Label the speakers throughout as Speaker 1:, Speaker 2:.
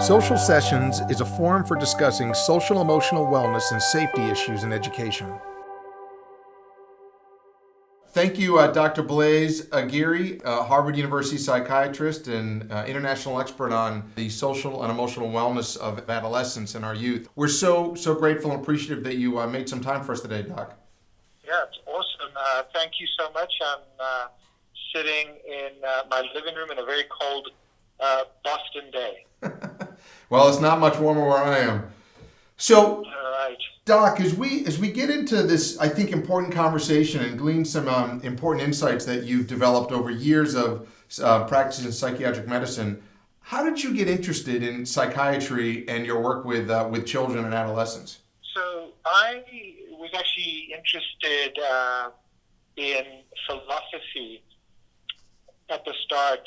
Speaker 1: Social Sessions is a forum for discussing social emotional wellness and safety issues in education. Thank you, Dr. Blaise Aguirre, Harvard University psychiatrist and international expert on the social and emotional wellness of adolescents and our youth. We're so grateful and appreciative that you made some time for us today, Doc.
Speaker 2: Yeah, it's awesome. Thank you so much. I'm sitting in my living room in a very cold Boston day.
Speaker 1: Well, it's not much warmer where I am. So,
Speaker 2: right.
Speaker 1: Doc, as we get into this, I think, important conversation and glean some important insights that you've developed over years of practicing psychiatric medicine, how did you get interested in psychiatry and your work with children and adolescents?
Speaker 2: So I was actually interested in philosophy at the start,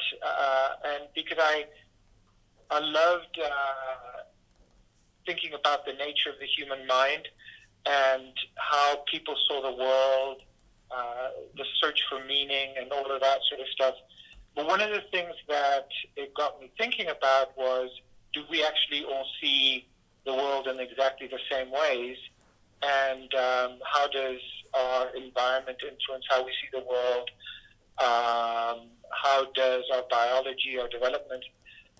Speaker 2: and because I loved thinking about the nature of the human mind and how people saw the world, the search for meaning and all of that sort of stuff. But one of the things that it got me thinking about was, do we actually all see the world in exactly the same ways? And how does our environment influence how we see the world? How does our biology, our development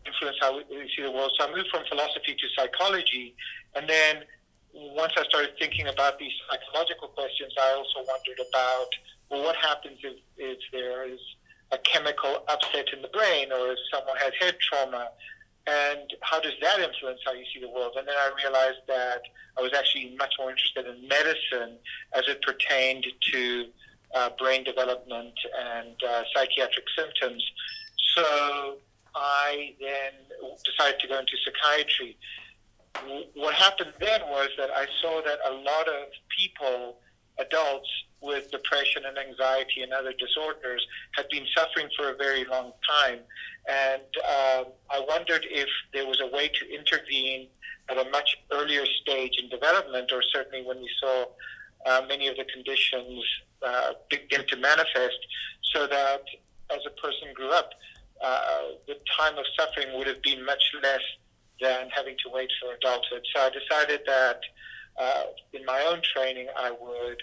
Speaker 2: influence how we see the world? So I moved from philosophy to psychology, and then once I started thinking about these psychological questions, I also wondered about, well, what happens if there is a chemical upset in the brain, or if someone has head trauma, and how does that influence how you see the world? And then I realized that I was actually much more interested in medicine as it pertained to brain development and psychiatric symptoms. So I then decided to go into psychiatry. What happened then was that I saw that a lot of people, adults with depression and anxiety and other disorders, had been suffering for a very long time. And I wondered if there was a way to intervene at a much earlier stage in development, or certainly when we saw many of the conditions begin to manifest, so that as a person grew up, the time of suffering would have been much less than having to wait for adulthood. So I decided that in my own training, I would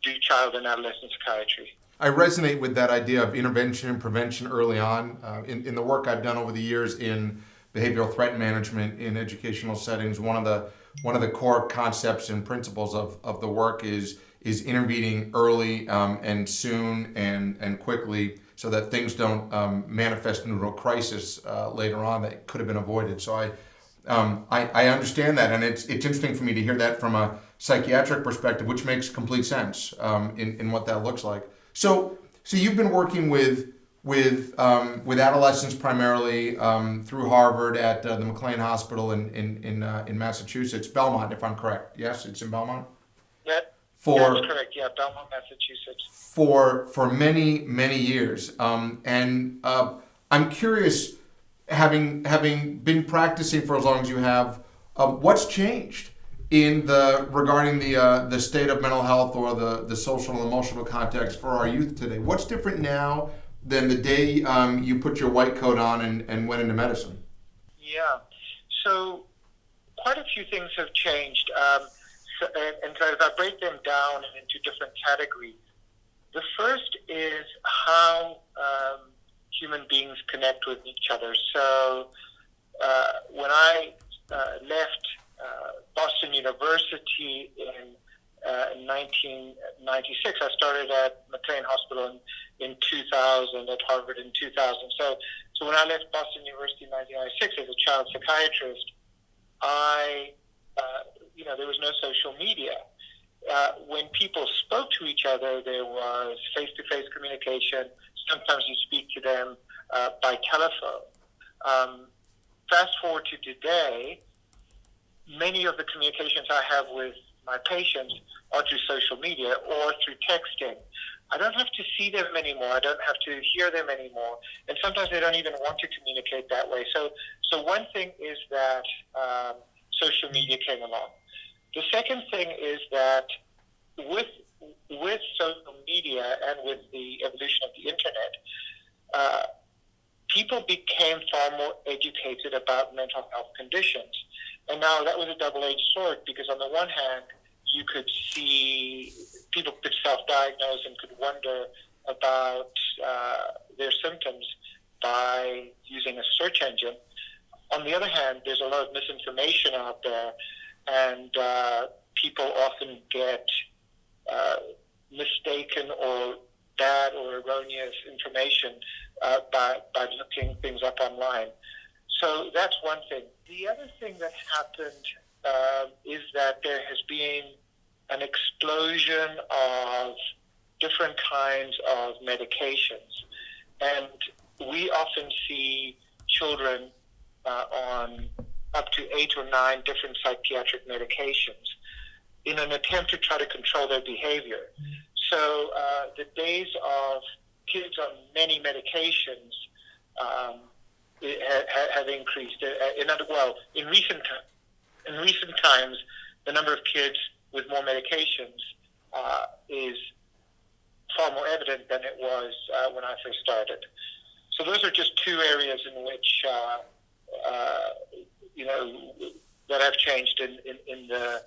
Speaker 2: do child and adolescent psychiatry.
Speaker 1: I resonate with that idea of intervention and prevention early on. In the work I've done over the years in behavioral threat management in educational settings, one of the core concepts and principles of the work is intervening early and soon and quickly, so that things don't manifest into a crisis later on that could have been avoided. So I understand that, and it's interesting for me to hear that from a psychiatric perspective, which makes complete sense in what that looks like. So you've been working with adolescents primarily through Harvard at the McLean Hospital in Massachusetts, Belmont, if I'm correct. Yes, it's in Belmont.
Speaker 2: That's correct. Yeah, Belmont, Massachusetts.
Speaker 1: For many years, and I'm curious, having been practicing for as long as you have, what's changed regarding the state of mental health or the social and emotional context for our youth today? What's different now than the day you put your white coat on and went into medicine?
Speaker 2: Yeah, so quite a few things have changed. So if I break them down into different categories, the first is how human beings connect with each other. So when I left Boston University in 1996, I started at McLean Hospital in 2000, at Harvard in 2000. So when I left Boston University in 1996 as a child psychiatrist, there was no social media. When people spoke to each other, there was face-to-face communication. Sometimes you speak to them by telephone. Fast forward to today, many of the communications I have with my patients are through social media or through texting. I don't have to see them anymore. I don't have to hear them anymore. And sometimes they don't even want to communicate that way. So one thing is that social media came along. The second thing is that with social media and with the evolution of the internet, people became far more educated about mental health conditions. And now that was a double-edged sword, because on the one hand, you could see people could self-diagnose and could wonder about their symptoms by using a search engine. On the other hand, there's a lot of misinformation out there, and people often get mistaken or bad or erroneous information by looking things up online. So that's one thing. The other thing that happened is that there has been an explosion of different kinds of medications. And we often see children on up to 8 or 9 different psychiatric medications in an attempt to try to control their behavior. So the days of kids on many medications have increased. In recent times, the number of kids with more medications is far more evident than it was when I first started. So those are just two areas in which that have changed in the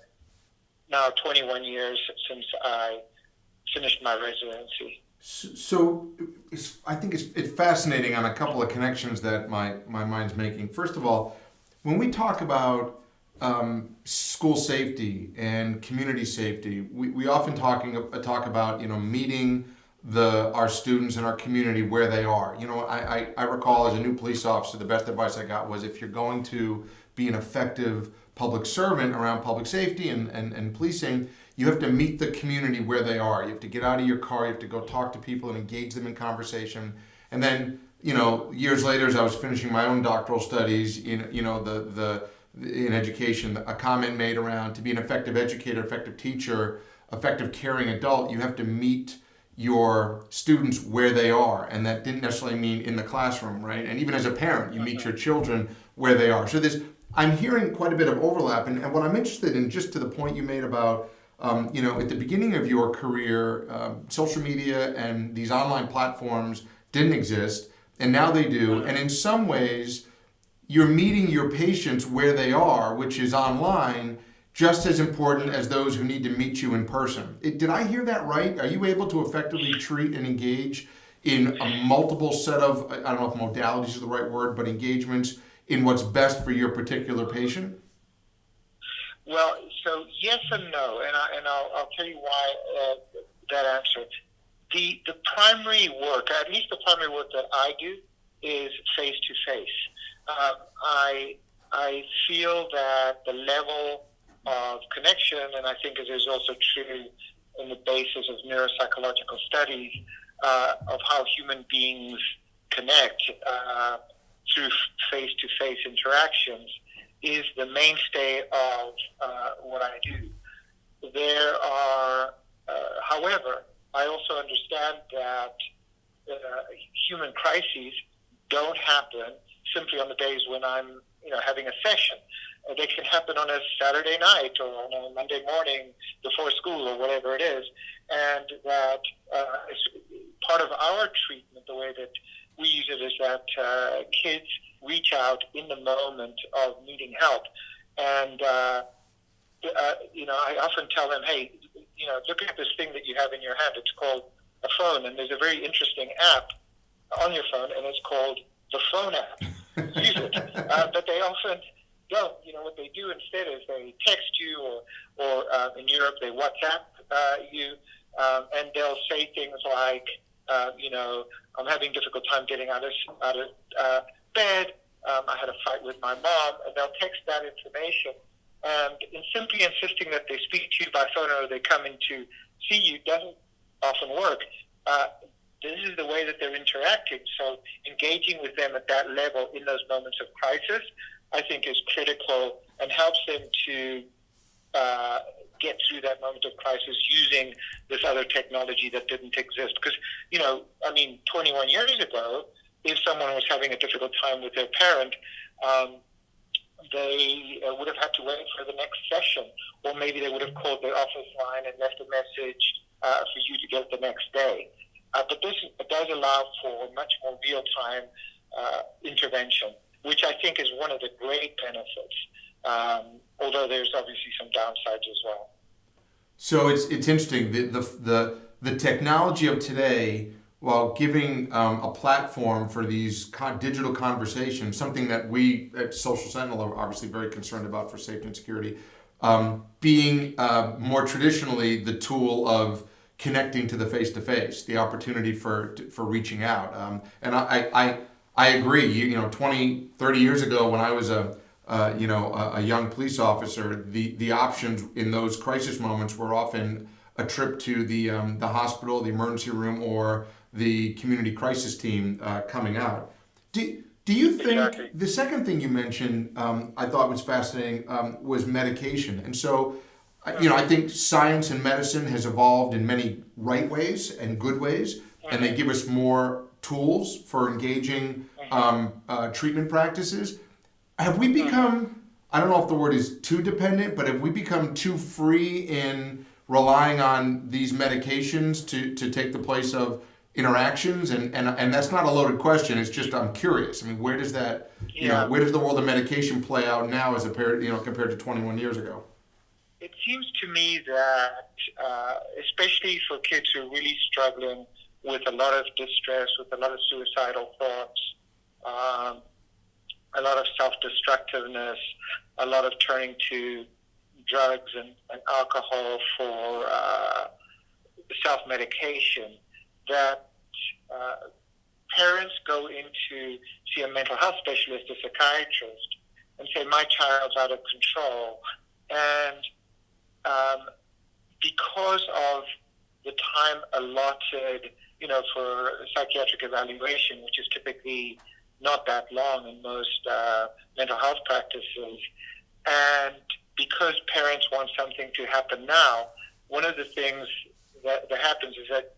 Speaker 2: now 21 years since I finished my residency.
Speaker 1: So I think it's fascinating on a couple of connections that my mind's making. First of all, when we talk about school safety and community safety, we often talk about meeting our students and our community where they are. I recall as a new police officer, the best advice I got was, if you're going to be an effective public servant around public safety and policing, you have to meet the community where they are. You have to get out of your car, you have to go talk to people and engage them in conversation. And then, years later, as I was finishing my own doctoral studies in education, a comment made around, to be an effective educator, effective teacher, effective caring adult, you have to meet your students where they are. And that didn't necessarily mean in the classroom, right? And even as a parent, you meet your children where they are. So I'm hearing quite a bit of overlap. And what I'm interested in, just to the point you made about, at the beginning of your career, social media and these online platforms didn't exist, and now they do. And in some ways, you're meeting your patients where they are, which is online, just as important as those who need to meet you in person. Did I hear that right? Are you able to effectively treat and engage in a multiple set of, I don't know if modalities is the right word, but engagements in what's best for your particular patient?
Speaker 2: Well, so yes and no, and I'll tell you why that answer. The primary work, at least the primary work that I do, is face to face. I feel that the level of connection, and I think it is also true in the basis of neuropsychological studies of how human beings connect through face-to-face interactions, is the mainstay of what I do. There are, however, I also understand that human crises don't happen simply on the days when I'm, having a session. They can happen on a Saturday night or on a Monday morning before school or whatever it is, and that is part of our treatment. The way that we use it is that kids reach out in the moment of needing help, and I often tell them, hey, look at this thing that you have in your hand. It's called a phone, and there's a very interesting app on your phone, and it's called the phone app. Use it, but they often don't. What they do instead is they text you, or in Europe they WhatsApp you, and they'll say things like, I'm having a difficult time getting out of bed. I had a fight with my mom, and they'll text that information. And in simply insisting that they speak to you by phone or they come in to see you doesn't often work. This is the way that they're interacting. So engaging with them at that level in those moments of crisis, I think, is critical and helps them to get through that moment of crisis using this other technology that didn't exist. Because, 21 years ago, if someone was having a difficult time with their parent, they would have had to wait for the next session, or maybe they would have called the office line and left a message for you to get the next day. But this does allow for much more real-time intervention, which I think is one of the great benefits, although there's obviously some downsides as well.
Speaker 1: So it's interesting. The technology of today, while giving a platform for these digital conversations, something that we at Social Sentinel are obviously very concerned about for safety and security, being more traditionally the tool of connecting to the face-to-face, the opportunity for reaching out. And I agree. You know, 20, 30 years ago when I was a young police officer, the options in those crisis moments were often a trip to the hospital, the emergency room, or the community crisis team coming out. Do you think
Speaker 2: Exactly.
Speaker 1: the second thing you mentioned I thought was fascinating was medication? And so, I think science and medicine has evolved in many right ways and good ways, and they give us more tools for engaging treatment practices. Have we become, I don't know if the word is too dependent, but have we become too free in relying on these medications to take the place of interactions? And that's not a loaded question. It's just, I'm curious. I mean, where does that, where does the world of medication play out now as compared to 21 years ago?
Speaker 2: It seems to me that, especially for kids who are really struggling with a lot of distress, with a lot of suicidal thoughts, a lot of self-destructiveness, a lot of turning to drugs and alcohol for self-medication, that parents go in to see a mental health specialist, a psychiatrist, and say, my child's out of control. And because of the time allotted, for psychiatric evaluation, which is typically not that long in most mental health practices, and because parents want something to happen now, one of the things that happens is that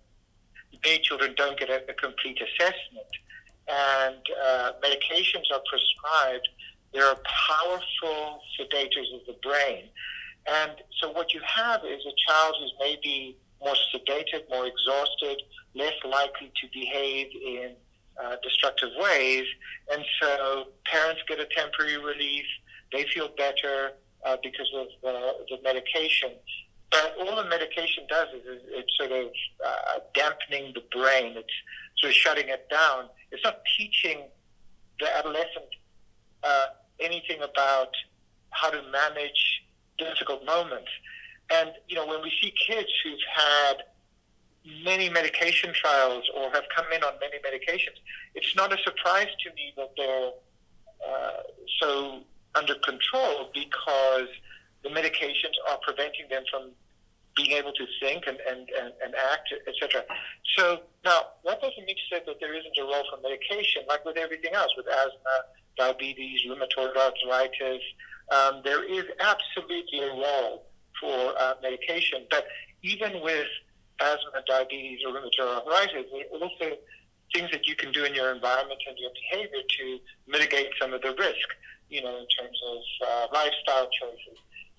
Speaker 2: many children don't get a complete assessment, and medications are prescribed. There are powerful sedators of the brain. And so what you have is a child who's maybe more sedated, more exhausted, less likely to behave in destructive ways. And so parents get a temporary relief. They feel better because of the medication. But all the medication does is it's sort of dampening the brain. It's sort of shutting it down. It's not teaching the adolescent anything about how to manage difficult moments. And, when we see kids who've had many medication trials or have come in on many medications, it's not a surprise to me that they're so under control, because the medications are preventing them from being able to think and act, etc. So now, that doesn't mean to say that there isn't a role for medication, like with everything else, with asthma, diabetes, rheumatoid arthritis. There is absolutely a role for medication, but even with asthma, diabetes, or rheumatoid arthritis, there are also things that you can do in your environment and your behavior to mitigate some of the risk, in terms of lifestyle choices.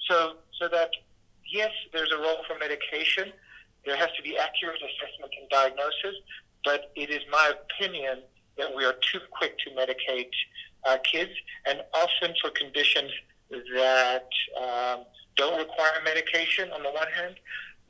Speaker 2: So that, yes, there's a role for medication. There has to be accurate assessment and diagnosis, but it is my opinion that we are too quick to medicate kids, and often for conditions that don't require medication on the one hand,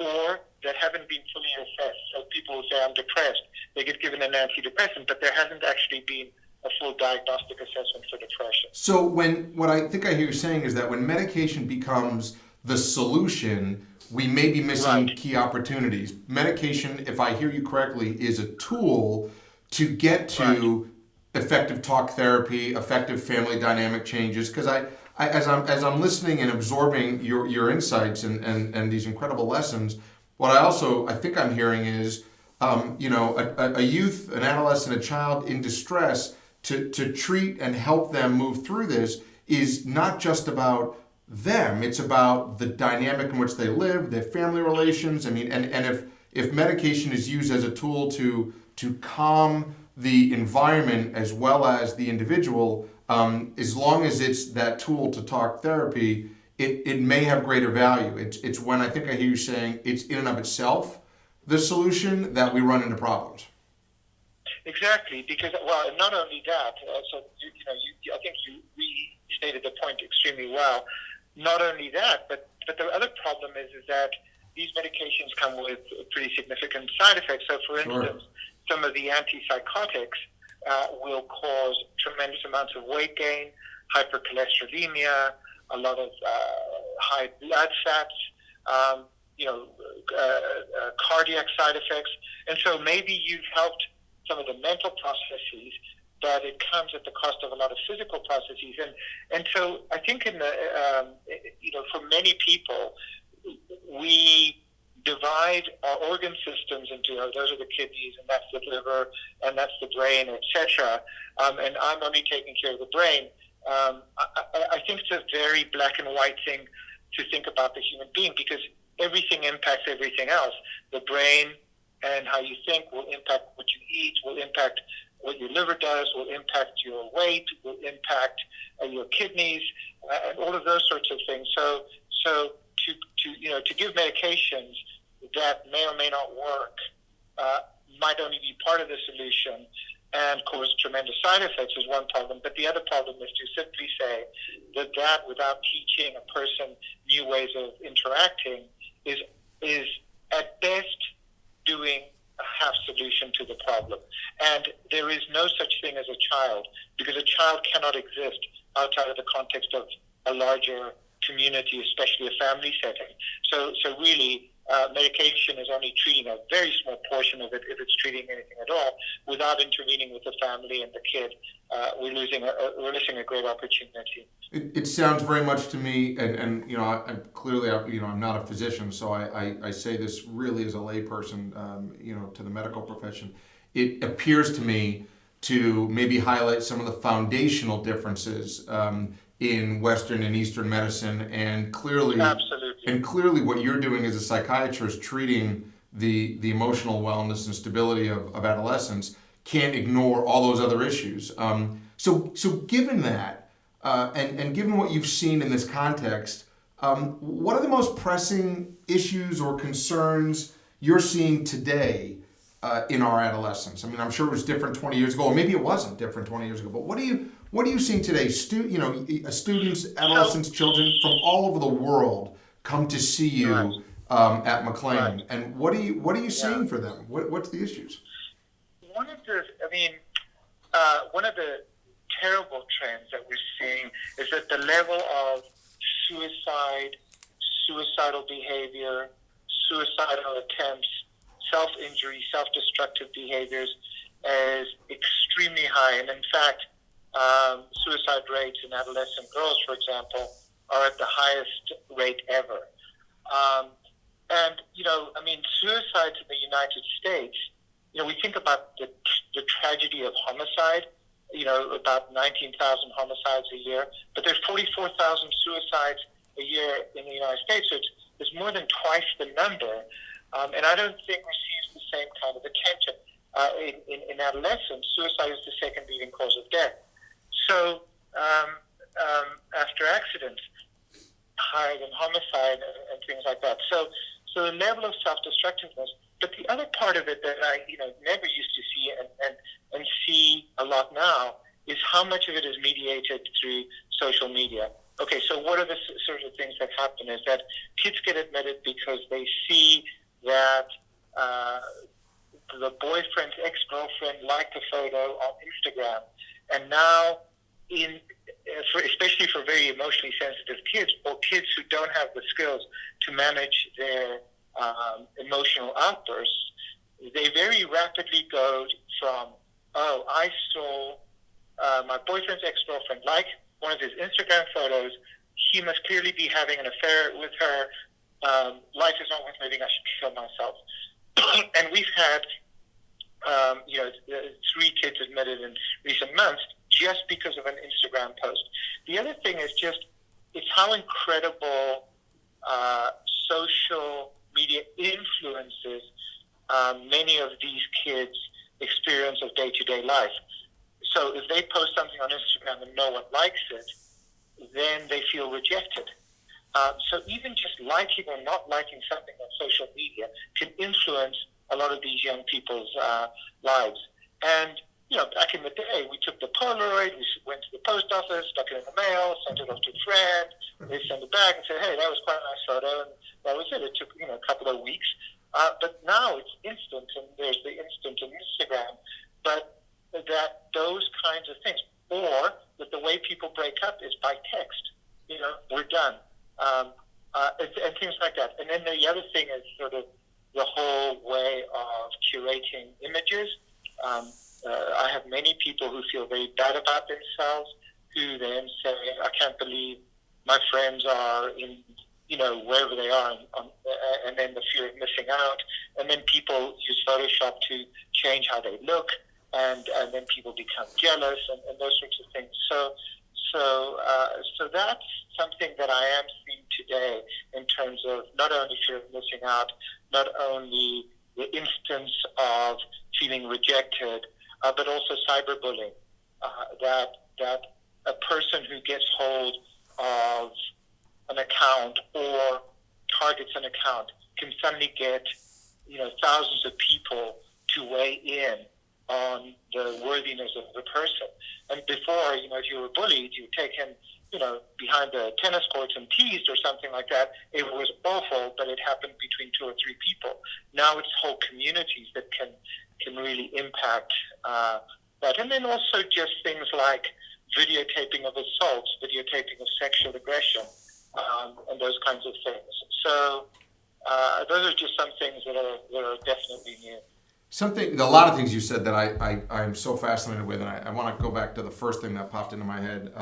Speaker 2: or that haven't been fully assessed. So people will say, I'm depressed. They get given an antidepressant, but there hasn't actually been a full diagnostic assessment for depression.
Speaker 1: So what I think I hear you saying is that when medication becomes the solution, we may be missing key opportunities. Medication, if I hear you correctly, is a tool to get to effective talk therapy, effective family dynamic changes. Because as I'm listening and absorbing your insights and these incredible lessons, what I think I'm hearing is, a youth, an adolescent, a child in distress, to treat and help them move through this is not just about them. It's about the dynamic in which they live, their family relations. I mean, and if medication is used as a tool to calm the environment as well as the individual, as long as it's that tool to talk therapy, it may have greater value. It's when I think I hear you saying it's in and of itself the solution that we run into problems.
Speaker 2: Exactly, because well, and not only that. I think you restated the point extremely well. Not only that, but the other problem is that these medications come with pretty significant side effects. So, for
Speaker 1: Sure.
Speaker 2: instance, some of the antipsychotics will cause tremendous amounts of weight gain, hypercholesterolemia, a lot of high blood fats, cardiac side effects. And so maybe you've helped some of the mental processes, but it comes at the cost of a lot of physical processes. And so I think for many people, we divide our organ systems into those are the kidneys, and that's the liver, and that's the brain, etc. And I'm only taking care of the brain. I think it's a very black and white thing to think about the human being, because everything impacts everything else. The brain and how you think will impact what you eat, will impact what your liver does, will impact your weight, will impact your kidneys, and all of those sorts of things. So to give medications that may or may not work might only be part of the solution and cause tremendous side effects is one problem. But the other problem is to simply say that without teaching a person new ways of interacting is at best doing a half solution to the problem. And there is no such thing as a child, because a child cannot exist outside of the context of a larger community, especially a family setting. So really, medication is only treating a very small portion of it, if it's treating anything at all, without intervening with the family and the kid. We're missing a great opportunity.
Speaker 1: It sounds very much to me, and I'm not a physician, so I say this really as a layperson, to the medical profession. It appears to me to maybe highlight some of the foundational differences in Western and Eastern medicine, and clearly,
Speaker 2: absolutely,
Speaker 1: and clearly, what you're doing as a psychiatrist, treating the emotional wellness and stability of adolescents, can't ignore all those other issues. So given that, and given what you've seen in this context, what are the most pressing issues or concerns you're seeing today in our adolescents? I mean, I'm sure it was different 20 years ago, or maybe it wasn't different 20 years ago. But what are you seeing today? Students, adolescents, children from all over the world come to see you at McLean,
Speaker 2: right.
Speaker 1: And what are you seeing for them? What's the issues?
Speaker 2: One of the terrible trends that we're seeing is that the level of suicidal behavior, suicidal attempts, self-injury, self-destructive behaviors is extremely high. And in fact, suicide rates in adolescent girls, for example, are at the highest rate ever. Suicides in the United States, we think about the tragedy of homicide, about 19,000 homicides a year, but there's 44,000 suicides a year in the United States, so it's more than twice the number, and I don't think receives the same kind of attention. In adolescents, suicide is the second leading cause of death. So after accidents, higher than homicide and things like that. So the level of self-destructiveness. But the other part of it that I never used to see and see a lot now is how much of it is mediated through social media. Okay, so what are the sort of things that happen is that kids get admitted because they see that the boyfriend's ex-girlfriend liked a photo on Instagram, and now especially for very emotionally sensitive kids, or kids who don't have the skills to manage their emotional outbursts, they very rapidly go from, I saw my boyfriend's ex-girlfriend like one of his Instagram photos, he must clearly be having an affair with her, life is not worth living, I should kill myself. And we've had 3 kids admitted in recent months just because of an Instagram post. The other thing is it's how incredible social media influences many of these kids' experience of day-to-day life. So if they post something on Instagram and no one likes it, then they feel rejected. So even just liking or not liking something on social media can influence a lot of these young people's lives. And, back in the day, we took the Polaroid, we went to the post office, stuck it in the mail, sent it off to a friend, they sent it back and said, hey, that was quite a nice photo, and that was it. It took, a couple of weeks. But now it's instant, and there's the instant on Instagram. But those kinds of things, or that the way people break up is by text. We're done, and things like that. And then the other thing is sort of the whole way of curating images. I have many people who feel very bad about themselves, who then say, I can't believe my friends are in, wherever they are, and then the fear of missing out. And then people use Photoshop to change how they look, and then people become jealous and those sorts of things. So that's something that I am seeing today in terms of not only fear of missing out, not only the instance of feeling rejected, but also cyberbullying. That a person who gets hold of an account or targets an account can suddenly get, thousands of people to weigh in on the worthiness of the person. And before, if you were bullied, you were taken, behind the tennis courts and teased or something like that. It was awful, but it happened between 2 or 3 people. Now it's whole communities that can really impact that. And then also just things like videotaping of assaults, videotaping of sexual aggression, and those kinds of things. So those are just some things that are definitely new.
Speaker 1: A lot of things you said that I'm so fascinated with, and I want to go back to the first thing that popped into my head.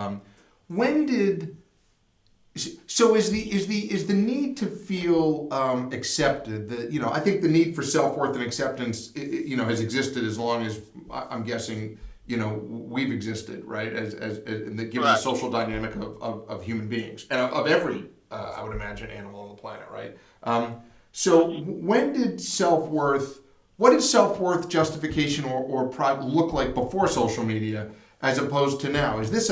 Speaker 1: Is the need to feel accepted? I think the need for self-worth and acceptance, has existed as long as I'm guessing, we've existed, right? As given the social dynamic of human beings and of every, I would imagine, animal on the planet, right? So when did self-worth? What did self-worth justification or pride look like before social media as opposed to now? Is this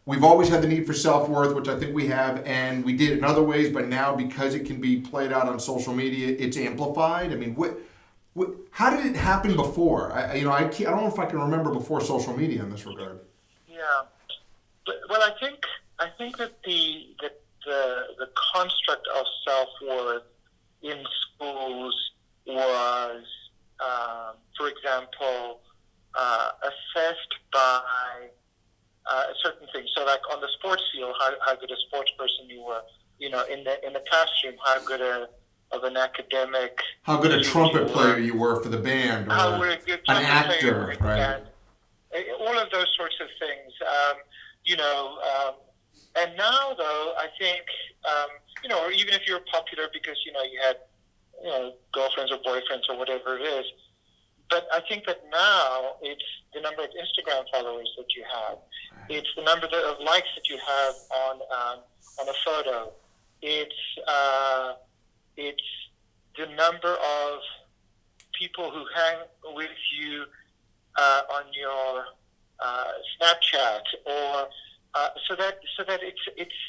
Speaker 1: we've always had the need for self-worth, which I think we have, and we did it in other ways, but now because it can be played out on social media, it's amplified? I mean, how did it happen before? I don't know if I can remember before social media in this regard.
Speaker 2: Yeah. Well, I think that the construct of self-worth in schools was, for example, assessed by certain things. So, like on the sports field, how good a sports person you were. In the classroom, how good of an academic.
Speaker 1: How good a trumpet player you were for the band, or
Speaker 2: how a good
Speaker 1: an actor, right?
Speaker 2: All of those sorts of things. And now, though, I think, or even if you're popular because you had girlfriends or boyfriends or whatever it is. But I think that now it's the number of Instagram followers that you have. It's the number of likes that you have on a photo. It's the number of people who hang with you on your Snapchat, or so that it's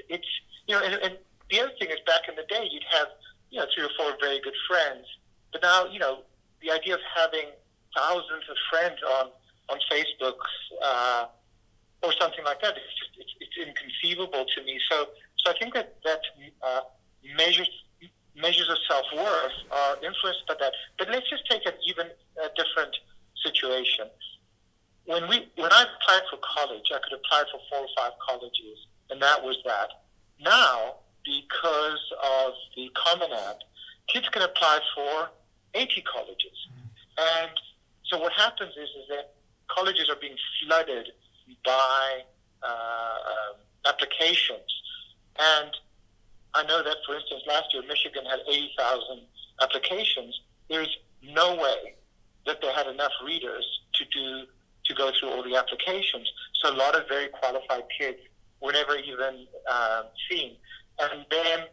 Speaker 2: and the other thing is, back in the day you'd have 3 or 4 very good friends, but now the idea of having thousands of friends on Facebook or something like that, it's inconceivable to me. So I think that measures of self-worth are influenced by that. But let's just take a different situation. When I applied for college, I could apply for 4 or 5 colleges, and that was that. Now, because of the Common App, kids can apply for 80 colleges. And so what happens is that colleges are being flooded by applications. And I know that, for instance, last year Michigan had 80,000 applications. There's no way that they had enough readers to go through all the applications. So a lot of very qualified kids were never even seen. And then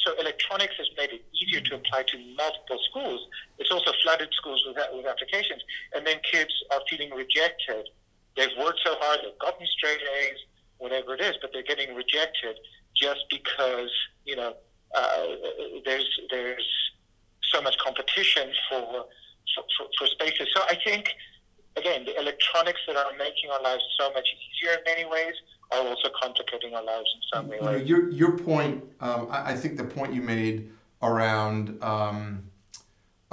Speaker 2: so electronics has made it easier to apply to multiple schools. It's also flooded schools with applications. And then kids are feeling rejected. They've worked so hard, they've gotten straight A's, whatever it is, but they're getting rejected just because, there's so much competition for for spaces. So I think, again, the electronics that are making our lives so much easier in many ways are also complicating our lives in some ways.
Speaker 1: Your point, I think the point you made around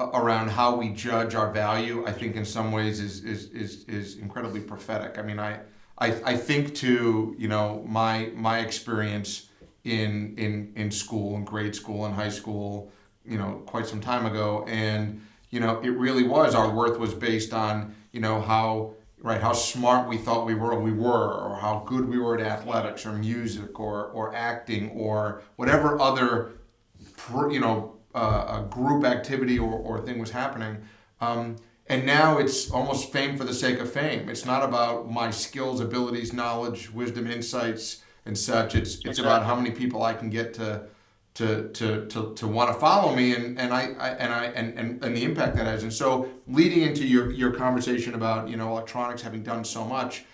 Speaker 1: around how we judge our value, I think in some ways is incredibly prophetic. I mean, I think to, my experience in school, in grade school and high school, quite some time ago, and it really was, our worth was based on how smart we thought we were, or how good we were at athletics or music or acting or whatever other a group activity or thing was happening. And now it's almost fame for the sake of fame. It's not about my skills, abilities, knowledge, wisdom, insights, and such. It's about how many people I can get to want to follow me, and the impact that has. And so, leading into your conversation about electronics having done so much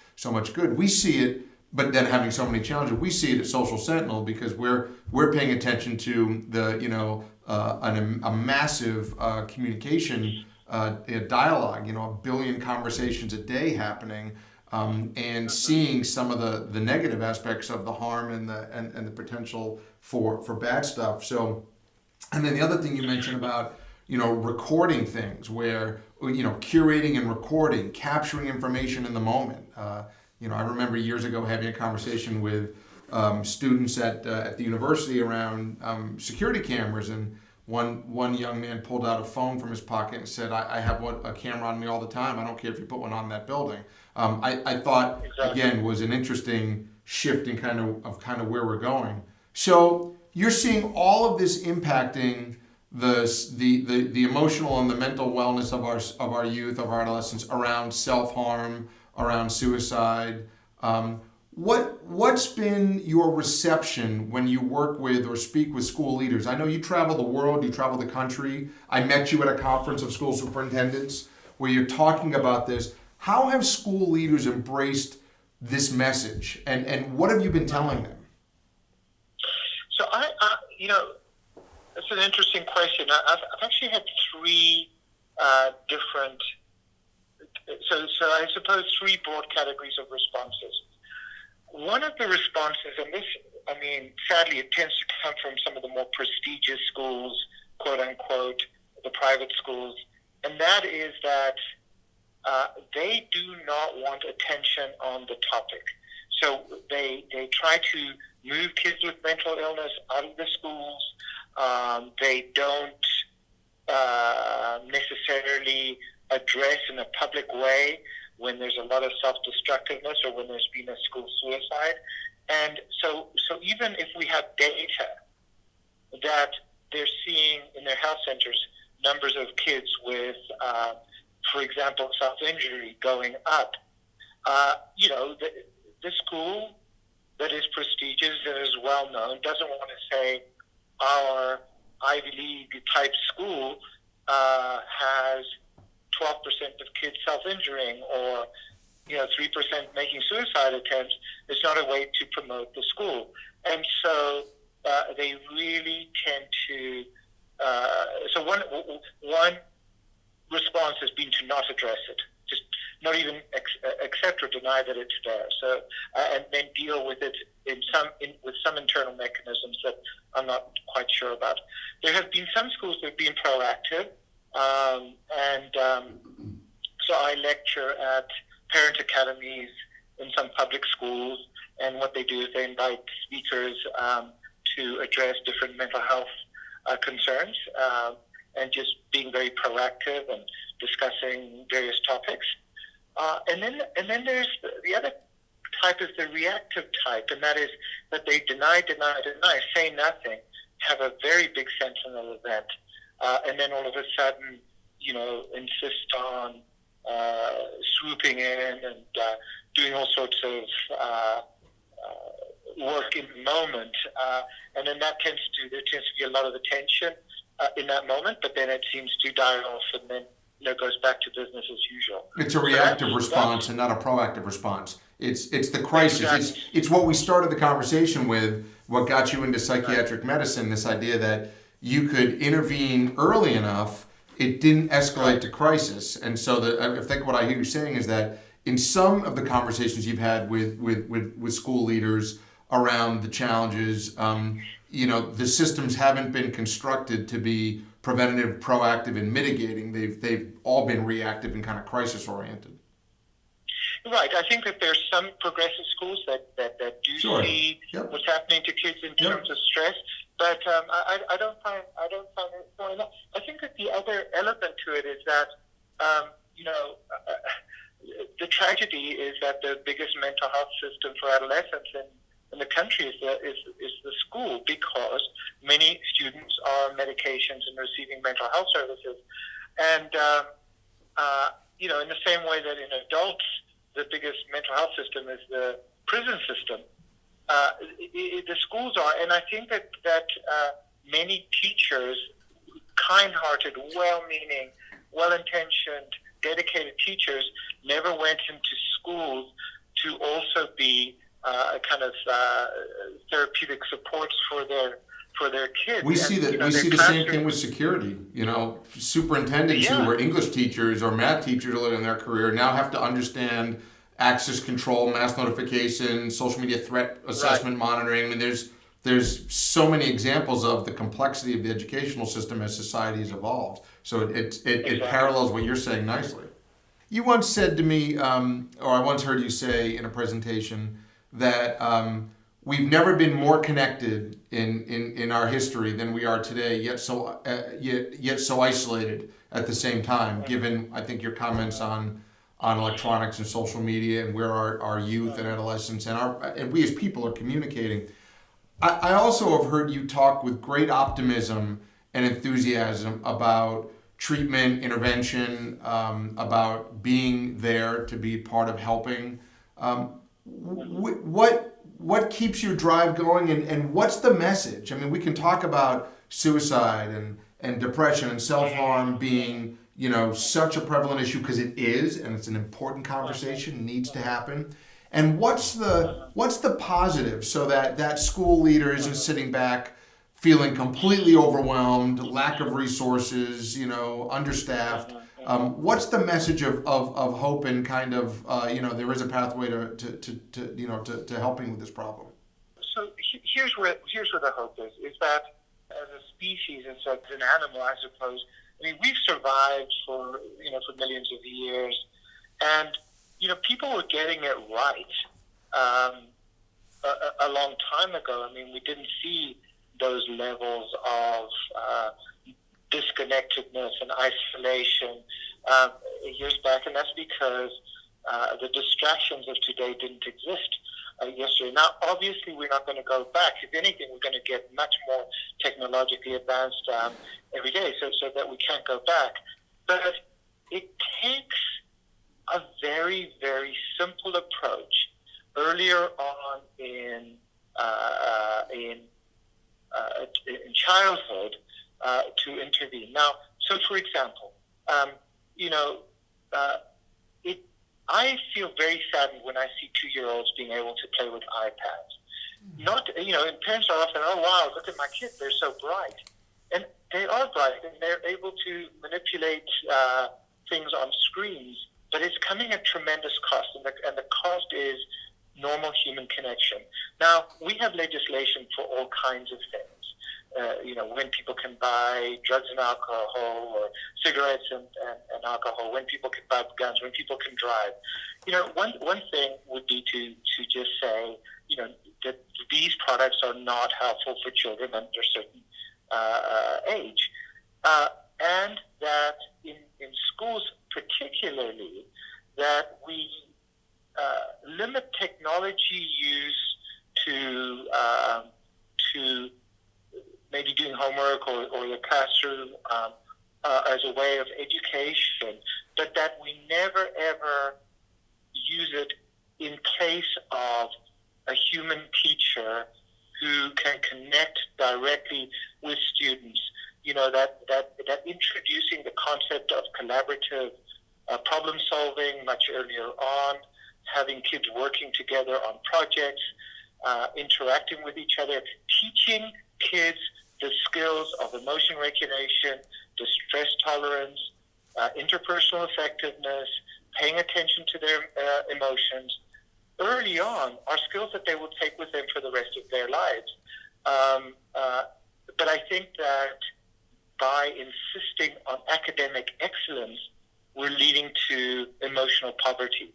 Speaker 1: good, we see it, but then having so many challenges. We see it at Social Sentinel because we're paying attention to the a massive communication dialogue. A billion conversations a day happening. And seeing some of the negative aspects of the harm and the potential for bad stuff. So, and then the other thing you mentioned about recording things, where curating and recording, capturing information in the moment. I remember years ago having a conversation with students at the university around security cameras, and one young man pulled out a phone from his pocket and said, I have a camera on me all the time. I don't care if you put one on that building. I thought, again, was an interesting shift in kind of where we're going. So you're seeing all of this impacting the emotional and the mental wellness of our youth, of our adolescents, around self-harm, around suicide. What's been your reception when you work with or speak with school leaders? I know you travel the world, you travel the country. I met you at a conference of school superintendents where you're talking about this. How have school leaders embraced this message, and what have you been telling them?
Speaker 2: So it's an interesting question. I've actually had three different, so I suppose three broad categories of responses. One of the responses, and this, sadly, it tends to come from some of the more prestigious schools, quote unquote, the private schools, and that is that they do not want attention on the topic. So they try to move kids with mental illness out of the schools. They don't necessarily address in a public way when there's a lot of self-destructiveness or when there's been a school suicide. And so even if we have data that they're seeing in their health centers numbers of kids with, for example, self-injury going up, the school that is prestigious and is well-known doesn't want to say our Ivy League type school has 12% of kids self-injuring or 3% making suicide attempts. It's not a way to promote the school. And so they really tend to so one response has been to not address it, just not even accept or deny that it's there. So and then deal with it with some internal mechanisms that I'm not quite sure about. There have been some schools that have been proactive, so I lecture at parent academies in some public schools, and what they do is they invite speakers to address different mental health concerns, and just being very proactive and discussing various topics. And then there's the other type is the reactive type, and that is that they deny, say nothing, have a very big sentinel event, and then all of a sudden, insist on swooping in and doing all sorts of work in the moment, and then there tends to be a lot of attention in that moment, but then it seems to die off, and then goes back to business as usual.
Speaker 1: It's a reactive response and not a proactive response. It's the crisis. Exactly. It's what we started the conversation with. What got you into psychiatric medicine? This idea that you could intervene early enough it didn't escalate to crisis. And so I think what I hear you saying is that in some of the conversations you've had with school leaders around the challenges, the systems haven't been constructed to be preventative, proactive, and mitigating. They've all been reactive and kind of crisis oriented.
Speaker 2: Right. I think that there's some progressive schools that do
Speaker 1: Sure.
Speaker 2: see
Speaker 1: Yep.
Speaker 2: what's happening to kids in terms of stress, but I don't find it more enough. I think that the other element to it is that the tragedy is that the biggest mental health system for adolescents in the country is the school, because many students are on medications and receiving mental health services, and in the same way that in adults the biggest mental health system is the prison system, the schools are, and I think that many teachers, kind-hearted, well-meaning, well-intentioned, dedicated teachers, never went into schools to also be kind of therapeutic supports for their kids.
Speaker 1: We see that. We see the same thing with security. Superintendents who were English teachers or math teachers earlier in their career now have to understand access control, mass notification, social media threat assessment, monitoring. I mean, there's so many examples of the complexity of the educational system as society has evolved. So it parallels what you're saying nicely. You once said to me, or I once heard you say in a presentation, that we've never been more connected in our history than we are today, yet so isolated at the same time, given, I think, your comments on electronics and social media and where our youth and adolescents and we as people are communicating. I also have heard you talk with great optimism and enthusiasm about treatment, intervention, about being there to be part of helping. What keeps your drive going, and what's the message? I mean, we can talk about suicide and depression and self-harm being, such a prevalent issue, because it is, and it's an important conversation, needs to happen. And what's the positive, so that school leader isn't sitting back feeling completely overwhelmed, lack of resources, understaffed. What's the message of hope and kind of there is a pathway to helping with this problem?
Speaker 2: So here's where the hope is that as a species, and so as an animal, I suppose. I mean, we've survived for millions of years, and people were getting it right a long time ago. I mean, we didn't see those levels of disconnectedness and isolation years back, and that's because the distractions of today didn't exist yesterday. Now, obviously, we're not going to go back. If anything, we're going to get much more technologically advanced every day, so that we can't go back. But it takes a very, very simple approach earlier on in childhood to intervene. Now, so for example, I feel very saddened when I see 2-year-olds being able to play with iPads. Not, and parents are often, oh wow, look at my kid, they're so bright. And they are bright, and they're able to manipulate things on screens, but it's coming at tremendous cost, and the cost is normal human connection. Now, we have legislation for all kinds of things. When people can buy drugs and alcohol, or cigarettes and alcohol, when people can buy guns, when people can drive. One thing would be to just say, that these products are not helpful for children under a certain age. And that in schools particularly, that we limit technology use to maybe doing homework or the classroom as a way of education, but that we never ever use it in place of a human teacher who can connect directly with students. That introducing the concept of collaborative problem solving much earlier on, having kids working together on projects, interacting with each other, teaching kids the skills of emotion regulation, distress tolerance, interpersonal effectiveness, paying attention to their emotions early on are skills that they will take with them for the rest of their lives. But I think that by insisting on academic excellence, we're leading to emotional poverty.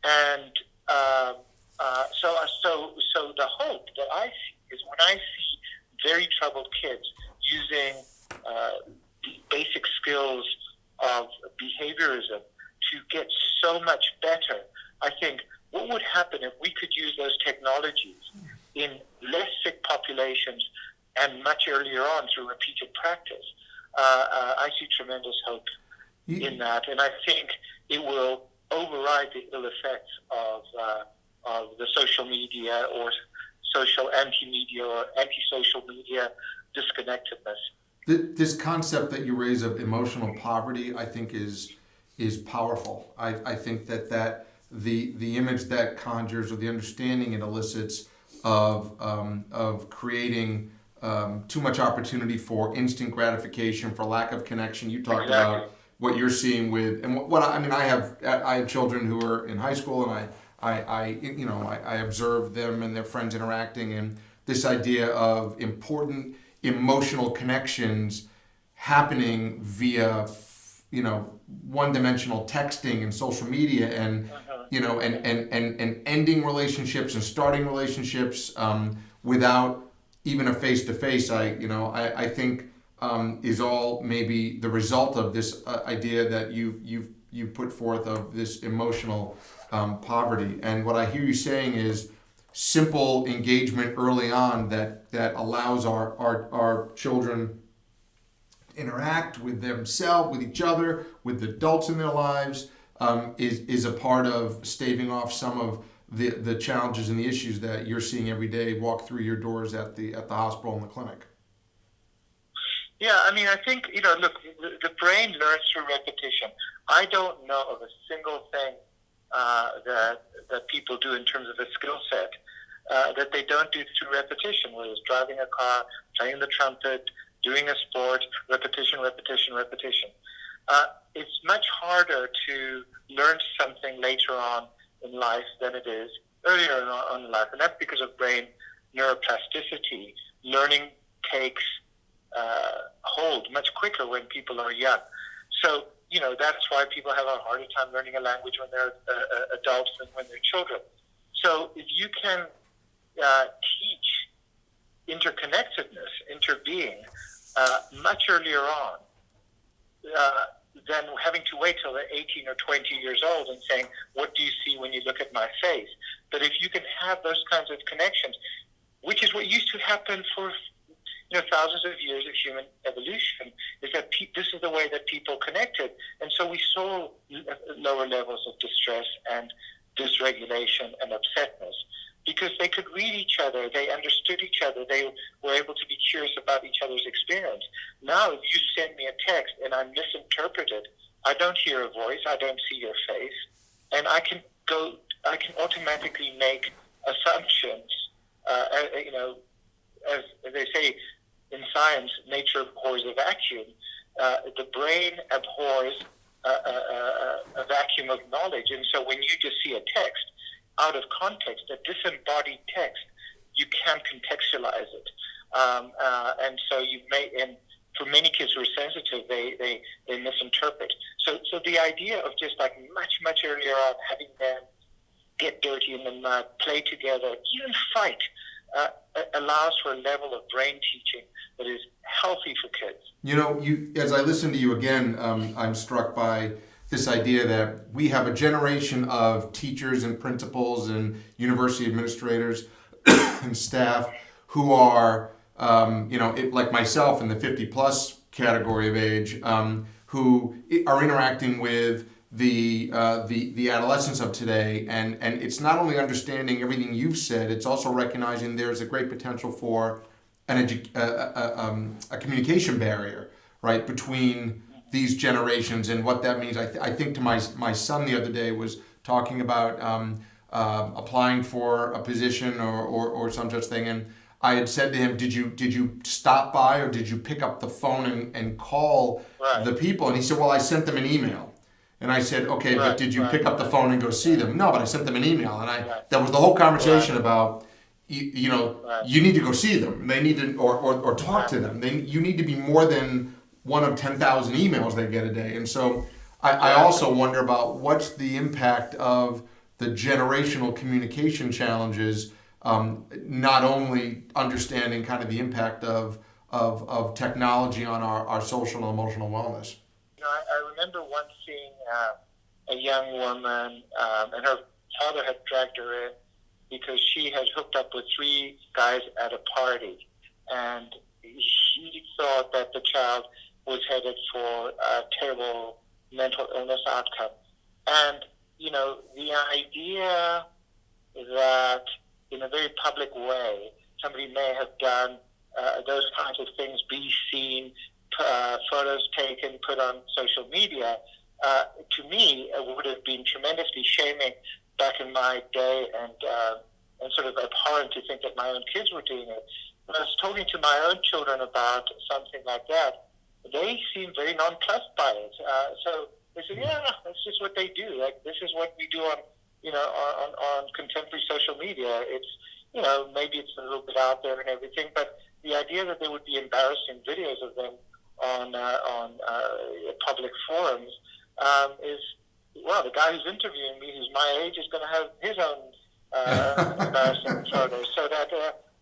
Speaker 2: And so the hope that I see is when I see very troubled kids using basic skills of behaviorism to get so much better, I think what would happen if we could use those technologies in less sick populations and much earlier on through repeated practice? I see tremendous hope in that, and I think it will override the ill effects of the social media or social anti-media or anti-social media disconnectedness.
Speaker 1: This concept that you raise of emotional poverty, I think, is powerful. I think that the image that conjures, or the understanding it elicits of creating too much opportunity for instant gratification, for lack of connection. You talked about what you're seeing with, and what I mean. I have children who are in high school, and I observe them and their friends interacting, and this idea of important emotional connections happening via one-dimensional texting and social media, and and ending relationships and starting relationships without even a face-to-face. I think is all maybe the result of this idea that you've put forth of this emotional poverty. And what I hear you saying is simple engagement early on that allows our children to interact with themselves, with each other, with adults in their lives, is a part of staving off some of the challenges and the issues that you're seeing every day walk through your doors at the hospital and the clinic.
Speaker 2: Yeah, I mean, I think, look, the brain learns through repetition. I don't know of a single thing that people do in terms of a skill set that they don't do through repetition, whether it's driving a car, playing the trumpet, doing a sport, repetition. It's much harder to learn something later on in life than it is earlier on in life, and that's because of brain neuroplasticity. Learning takes hold much quicker when people are young. So, that's why people have a harder time learning a language when they're adults than when they're children. So if you can teach interconnectedness, interbeing, much earlier on, than having to wait till they're 18 or 20 years old and saying, what do you see when you look at my face? But if you can have those kinds of connections, which is what used to happen for thousands of years of human evolution, is that this is the way that people connected. And so we saw lower levels of distress and dysregulation and upsetness because they could read each other, they understood each other, they were able to be curious about each other's experience. Now, if you send me a text and I misinterpret it, I don't hear a voice, I don't see your face, and I can automatically make assumptions. As they say in science, nature abhors a vacuum. The brain abhors a vacuum of knowledge, and so when you just see a text out of context, a disembodied text, you can't contextualize it, and so and for many kids who are sensitive, they misinterpret. So the idea of just like much earlier on having them get dirty in the mud, play together, even fight, allows for a level of brain teaching that is healthy for kids.
Speaker 1: As I listen to you again, I'm struck by this idea that we have a generation of teachers and principals and university administrators and staff who are, like myself in the 50 plus category of age, who are interacting with the adolescents of today, and it's not only understanding everything you've said, it's also recognizing there's a great potential for a communication barrier, right, between these generations and what that means. I think to my son the other day was talking about applying for a position or some such thing, and I had said to him, did you stop by or did you pick up the phone and call the people? And he said, well, I sent them an email. And I said, okay, but did you pick up the phone and go see them? No, but I sent them an email. And that was the whole conversation about, you need to go see them. They need to, or talk to them. You need to be more than one of 10,000 emails they get a day. And so I also wonder about what's the impact of the generational communication challenges, not only understanding kind of the impact of technology on our social and emotional wellness.
Speaker 2: I remember once seeing a young woman, and her father had dragged her in because she had hooked up with 3 guys at a party, and she thought that the child was headed for a terrible mental illness outcome. And, the idea that in a very public way, somebody may have done those kinds of things, be seen, photos taken, put on social media, to me, it would have been tremendously shaming back in my day, and sort of abhorrent to think that my own kids were doing it. When I was talking to my own children about something like that, they seemed very nonplussed by it. So they said, yeah, that's just what they do. Like, this is what we do on contemporary social media. It's, maybe it's a little bit out there and everything, but the idea that there would be embarrassing videos of them on public forums is, well, the guy who's interviewing me, who's my age, is going to have his own embarrassing photos. So that,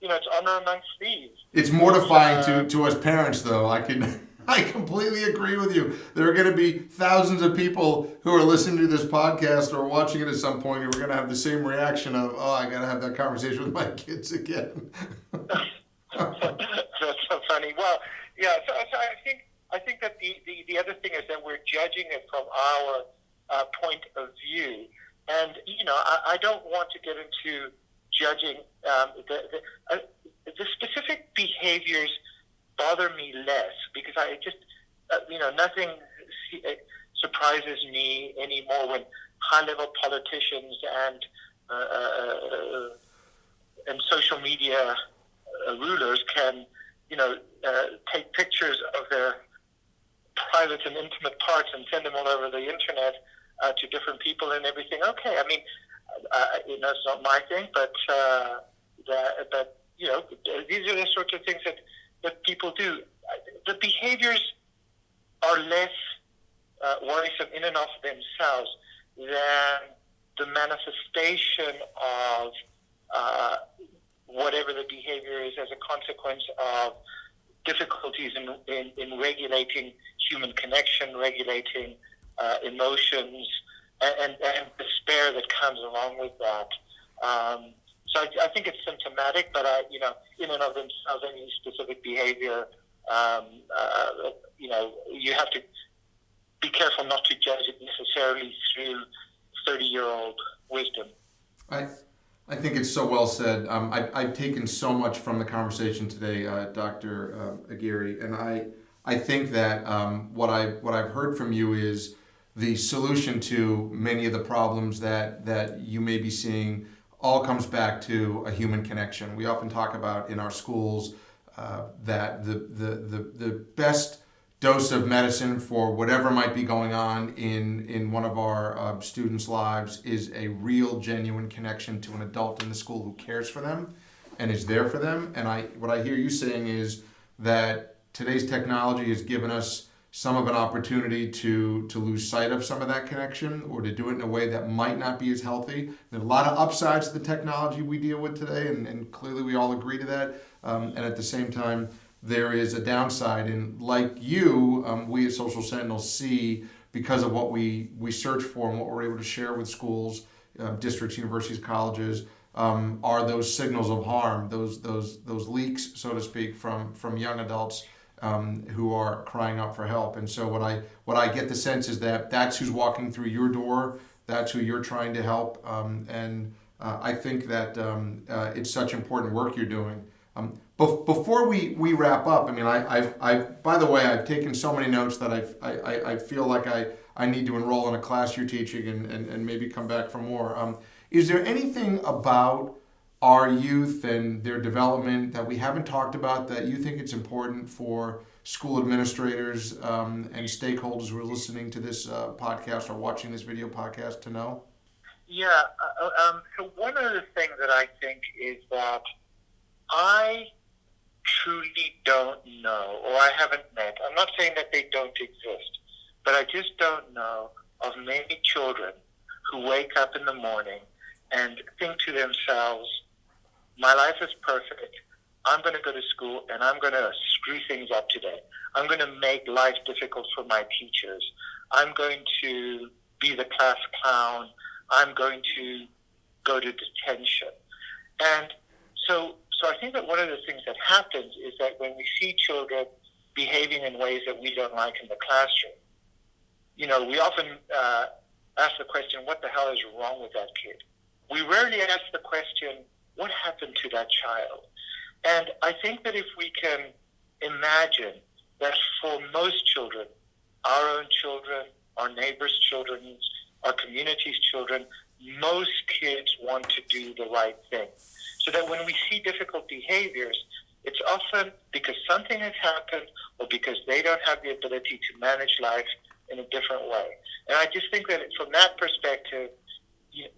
Speaker 2: it's honor amongst thieves.
Speaker 1: It's mortifying to us parents, though. I completely agree with you. There are going to be thousands of people who are listening to this podcast or watching it at some point who are going to have the same reaction of, oh, I got to have that conversation with my kids again.
Speaker 2: That's so funny. Well, yeah. So I think that the other thing is that we're judging it from our point of view, and I don't want to get into judging the specific behaviors. Bother me less because I just nothing surprises me anymore when high-level politicians and social media rulers can take pictures of their private and intimate parts and send them all over the internet to different people and everything. Okay, I mean, it's not my thing, but these are the sorts of things that people do. The behaviors are less worrisome in and of themselves than the manifestation of whatever the behavior is as a consequence of difficulties in regulating human connection, regulating emotions, and despair that comes along with that. So I think it's symptomatic, but in and of themselves, any specific behavior, you have to be careful not to judge it necessarily through 30-year-old wisdom.
Speaker 1: I think it's so well said. I've taken so much from the conversation today, Dr. Aguirre, and I think that what I've heard from you is the solution to many of the problems that you may be seeing all comes back to a human connection. We often talk about in our schools that the best dose of medicine for whatever might be going on in one of our students' lives is a real, genuine connection to an adult in the school who cares for them and is there for them. And what I hear you saying is that today's technology has given us some of an opportunity to lose sight of some of that connection or to do it in a way that might not be as healthy. There are a lot of upsides to the technology we deal with today, and clearly we all agree to that. And at the same time, there is a downside. And like you, we at Social Sentinels see, because of what we search for and what we're able to share with schools, districts, universities, colleges, are those signals of harm, those leaks, so to speak, from young adults who are crying out for help. And so what I get the sense is that that's who's walking through your door, that's who you're trying to help, and I think that it's such important work you're doing. Before we wrap up, I mean, I've by the way, I've taken so many notes that I feel like I need to enroll in a class you're teaching and maybe come back for more. Is there anything about our youth and their development that we haven't talked about that you think it's important for school administrators and stakeholders who are listening to this podcast or watching this video podcast to know?
Speaker 2: Yeah. So one of the things that I think is that I truly don't know, or I haven't met. I'm not saying that they don't exist, but I just don't know of many children who wake up in the morning and think to themselves, my life is perfect. I'm going to go to school and I'm going to screw things up today. I'm going to make life difficult for my teachers. I'm going to be the class clown. I'm going to go to detention. And so I think that one of the things that happens is that when we see children behaving in ways that we don't like in the classroom, we often ask the question, what the hell is wrong with that kid? We rarely ask the question, what happened to that child? And I think that if we can imagine that for most children, our own children, our neighbors' children, our community's children, most kids want to do the right thing. So that when we see difficult behaviors, it's often because something has happened or because they don't have the ability to manage life in a different way. And I just think that from that perspective,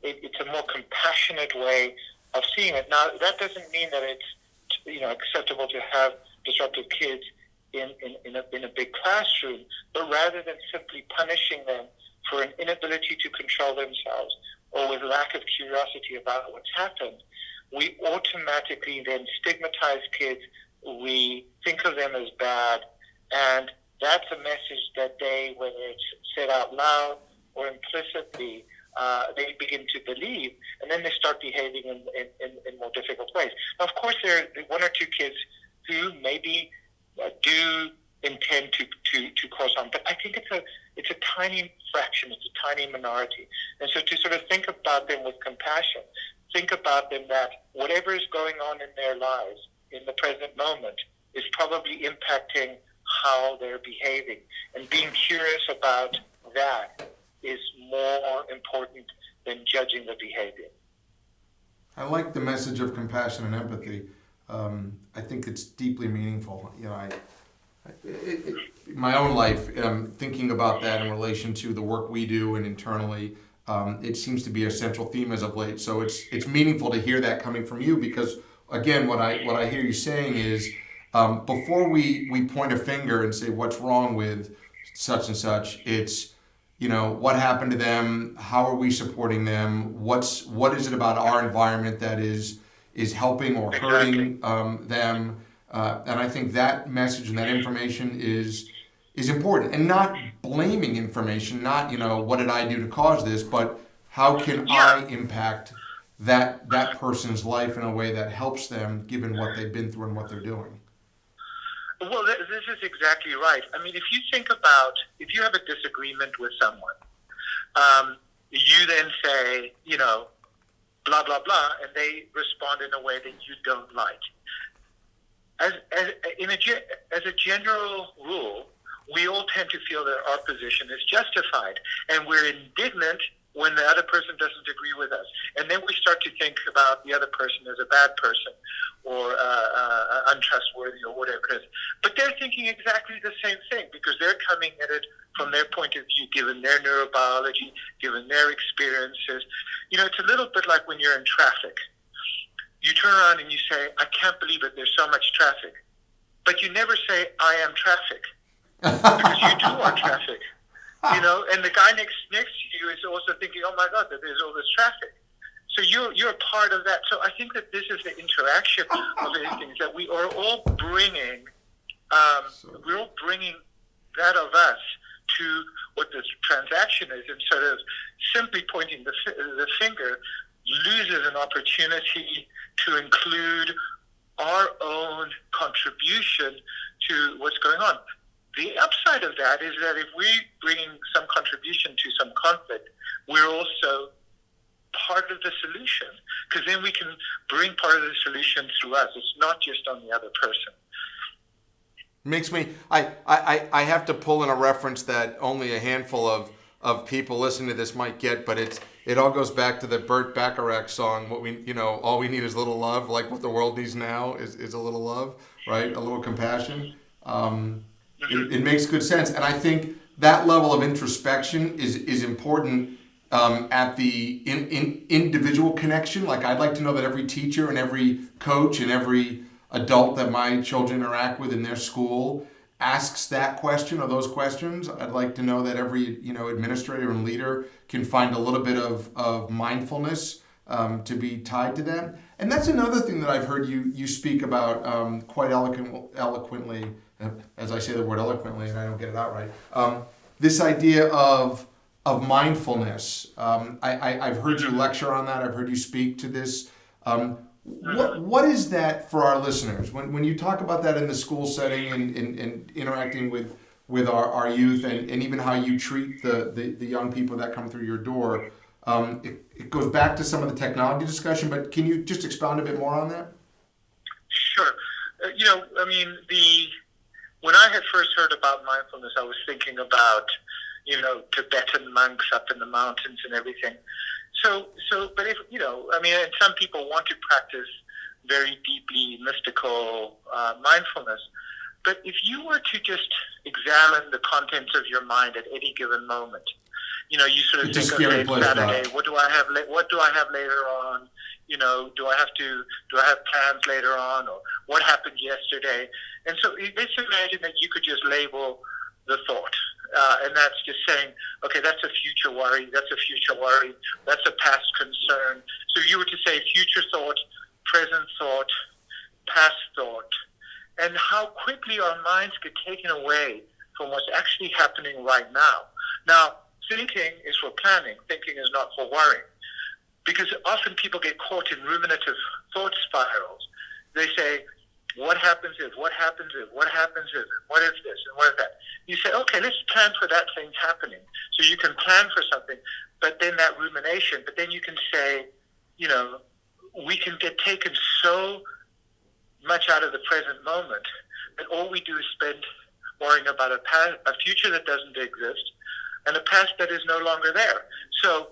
Speaker 2: it's a more compassionate way of seeing it. Now, that doesn't mean that it's acceptable to have disruptive kids in a big classroom, but rather than simply punishing them for an inability to control themselves or with lack of curiosity about what's happened, we automatically then stigmatize kids. We think of them as bad, and that's a message that they, whether it's said out loud or implicitly, they begin to believe, and then they start behaving in more difficult ways. Now, of course, there are one or two kids who maybe do intend to cause harm, but I think it's a tiny fraction, it's a tiny minority. And so to sort of think about them with compassion, think about them that whatever is going on in their lives in the present moment is probably impacting how they're behaving. And being curious about that is more important than judging the behavior.
Speaker 1: I like the message of compassion and empathy. I think it's deeply meaningful. My own life, thinking about that in relation to the work we do and internally, it seems to be a central theme as of late. So it's meaningful to hear that coming from you because, again, what I hear you saying is before we point a finger and say what's wrong with such and such, it's what happened to them, how are we supporting them, what is it about our environment that is helping or hurting them, and I think that message and that information is important, and not blaming information, not what did I do to cause this, but how can I impact that person's life in a way that helps them given what they've been through and what they're doing.
Speaker 2: Well, this is exactly right. I mean, if you think about, if you have a disagreement with someone, you then say, blah, blah, blah, and they respond in a way that you don't like. As a general rule, we all tend to feel that our position is justified, and we're indignant when the other person doesn't agree with us. And then we start to think about the other person as a bad person or untrustworthy or whatever it is. But they're thinking exactly the same thing because they're coming at it from their point of view, given their neurobiology, given their experiences. It's a little bit like when you're in traffic. You turn around and you say, I can't believe it, there's so much traffic. But you never say, I am traffic. Because you too are traffic. And the guy next to you is also thinking, oh my God, there's all this traffic. So you're part of that. So I think that this is the interaction of these things that we are all bringing. We're all bringing that of us to what this transaction is, and sort of simply pointing the finger loses an opportunity to include our own contribution to what's going on. The upside of that is that if we bring some contribution to some conflict, we're also part of the solution, because then we can bring part of the solution through us. It's not just on the other person.
Speaker 1: Makes me, I have to pull in a reference that only a handful of people listening to this might get, but it's it all goes back to the Burt Bacharach song. All we need is a little love. Like what the world needs now is a little love, right? A little compassion. It makes good sense, and I think that level of introspection is important at the individual connection. Like I'd like to know that every teacher and every coach and every adult that my children interact with in their school asks that question or those questions. I'd like to know that every administrator and leader can find a little bit of mindfulness to be tied to them. And that's another thing that I've heard you speak about quite eloquently, as I say the word eloquently and I don't get it out right. This idea of mindfulness. I've heard you lecture on that. I've heard you speak to this. What is that for our listeners? When you talk about that in the school setting and interacting with our youth and even how you treat the young people that come through your door, it goes back to some of the technology discussion, but can you just expound a bit more on that?
Speaker 2: Sure. When I had first heard about mindfulness, I was thinking about, Tibetan monks up in the mountains and everything. But if, and some people want to practice very deeply mystical mindfulness. But if you were to just examine the contents of your mind at any given moment, you sort of think, okay, it's Saturday. What do I have later on? Do I have plans later on, or what happened yesterday? And so let's imagine that you could just label the thought. And that's just saying, okay, that's a future worry, that's a past concern. So you were to say future thought, present thought, past thought, and how quickly our minds get taken away from what's actually happening right now. Now, thinking is for planning, thinking is not for worrying. Because often people get caught in ruminative thought spirals. They say, what happens if, what happens if, what happens if, what is this, and what is that? You say, okay, let's plan for that thing happening. So you can plan for something, but then that rumination, but then you can say, we can get taken so much out of the present moment that all we do is spend worrying about a future that doesn't exist and a past that is no longer there. So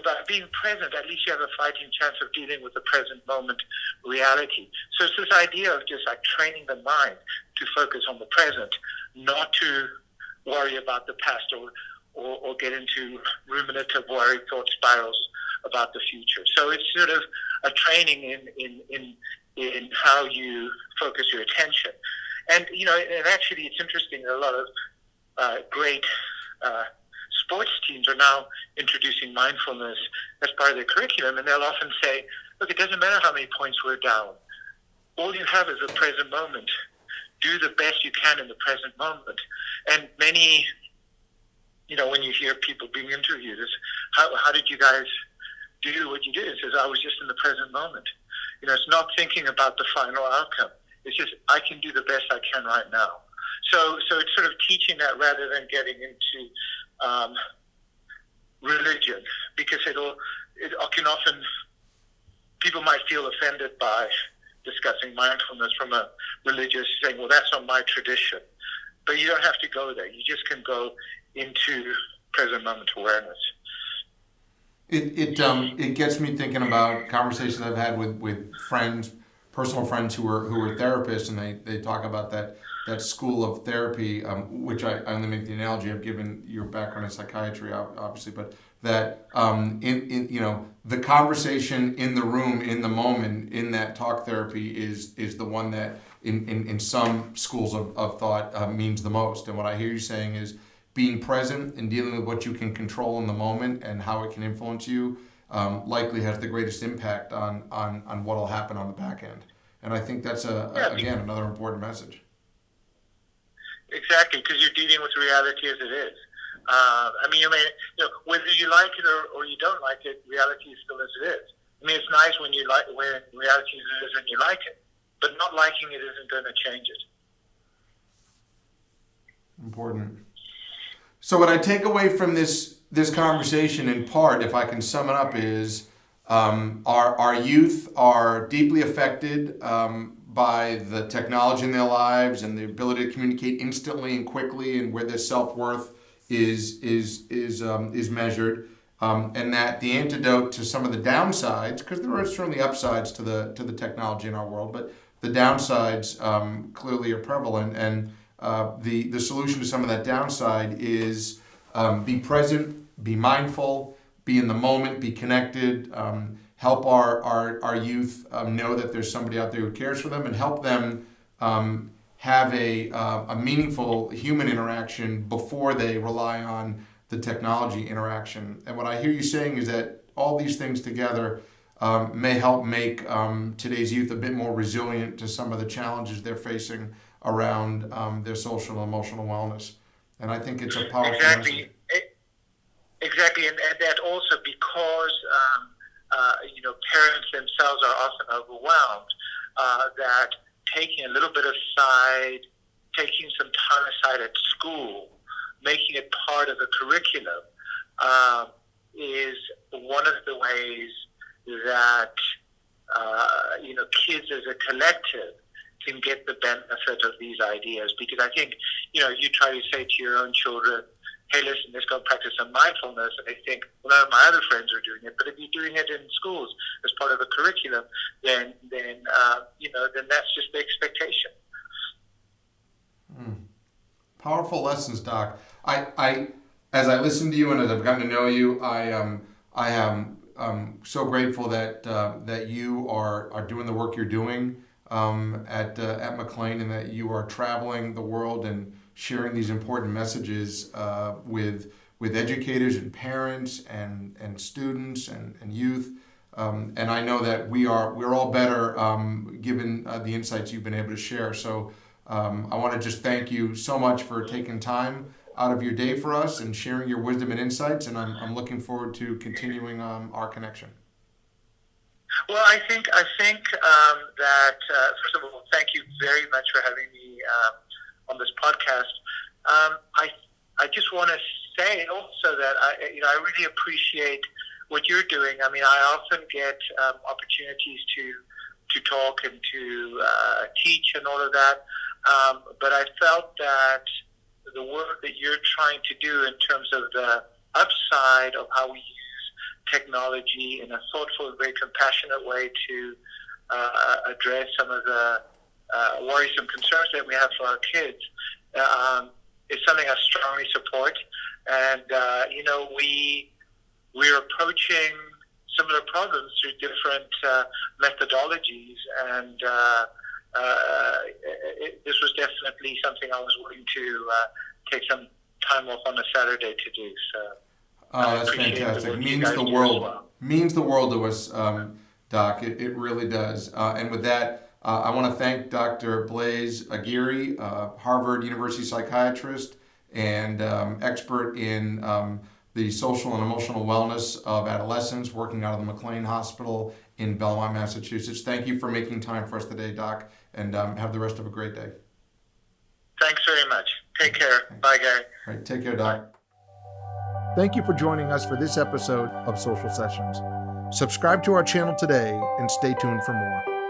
Speaker 2: by being present, at least you have a fighting chance of dealing with the present moment reality. So it's this idea of just like training the mind to focus on the present, not to worry about the past or get into ruminative worry thought spirals about the future. So it's sort of a training in how you focus your attention. And, and actually it's interesting, a lot of great sports teams are now introducing mindfulness as part of their curriculum, and they'll often say, look, it doesn't matter how many points we're down. All you have is the present moment. Do the best you can in the present moment. And many, when you hear people being interviewed, is how did you guys do what you did? It says, I was just in the present moment. It's not thinking about the final outcome. It's just, I can do the best I can right now. So it's sort of teaching that rather than getting into religion, because it can often, people might feel offended by discussing mindfulness from a religious saying, well, that's not my tradition. But you don't have to go there. You just can go into present moment awareness.
Speaker 1: It gets me thinking about conversations I've had with friends, personal friends who are therapists, and they talk about that school of therapy, which I only make the analogy of given your background in psychiatry, obviously, but that in the conversation in the room, in the moment, in that talk therapy is the one that in some schools of thought means the most. And what I hear you saying is being present and dealing with what you can control in the moment and how it can influence you likely has the greatest impact on what will happen on the back end. And I think that's again another important message.
Speaker 2: Exactly, because you're dealing with reality as it is. Whether you like it or you don't like it, reality is still as it is. It's nice when reality is as it is and you like it, but not liking it isn't going to change it.
Speaker 1: Important. So what I take away from this conversation, in part, if I can sum it up, is our youth are deeply affected by the technology in their lives and the ability to communicate instantly and quickly, and where their self-worth is measured. and that the antidote to some of the downsides, because there are certainly upsides to the technology in our world, but the downsides clearly are prevalent, and the solution to some of that downside is be present, be mindful, be in the moment, be connected, help our youth know that there's somebody out there who cares for them, and help them have a meaningful human interaction before they rely on the technology interaction. And what I hear you saying is that all these things together may help make today's youth a bit more resilient to some of the challenges they're facing around their social and emotional wellness. And I think it's a powerful message.
Speaker 2: Exactly, and that also because parents themselves are often overwhelmed, that taking a little bit aside, taking some time aside at school, making it part of the curriculum, is one of the ways that kids as a collective can get the benefit of these ideas. Because I think, you try to say to your own children, hey, listen, let's go practice some mindfulness, and they think, well, none of my other friends are doing it. But if you're doing it in schools as part of a curriculum, then that's just the expectation.
Speaker 1: Powerful lessons, Doc. I as I listen to you and as I've gotten to know you, I am so grateful that you are doing the work you're doing at McLean, and that you are traveling the world and sharing these important messages with educators and parents and students and youth. And I know that we're all better given the insights you've been able to share. So I want to just thank you so much for taking time out of your day for us and sharing your wisdom and insights. And I'm looking forward to continuing our connection.
Speaker 2: Well, I think that first of all, thank you very much for having me on this podcast. I just want to say also that I really appreciate what you're doing. I mean, I often get opportunities to talk and to teach and all of that, but I felt that the work that you're trying to do in terms of the upside of how we use technology in a thoughtful and very compassionate way to address some of the worrisome concerns that we have for our kids is something I strongly support. And we're approaching similar problems through different methodologies, and this was definitely something I was willing to take some time off on a Saturday to do. So
Speaker 1: that's fantastic. Means the world. Well. Means the world to us, Doc. It really does. And with that, I want to thank Dr. Blaise Aguirre, Harvard University psychiatrist and expert in the social and emotional wellness of adolescents, working out of the McLean Hospital in Belmont, Massachusetts. Thank you for making time for us today, Doc, and have the rest of a great day.
Speaker 2: Thanks very much. Take care. Bye, Gary.
Speaker 1: All right, take care, Doc. Thank you for joining us for this episode of Social Sessions. Subscribe to our channel today and stay tuned for more.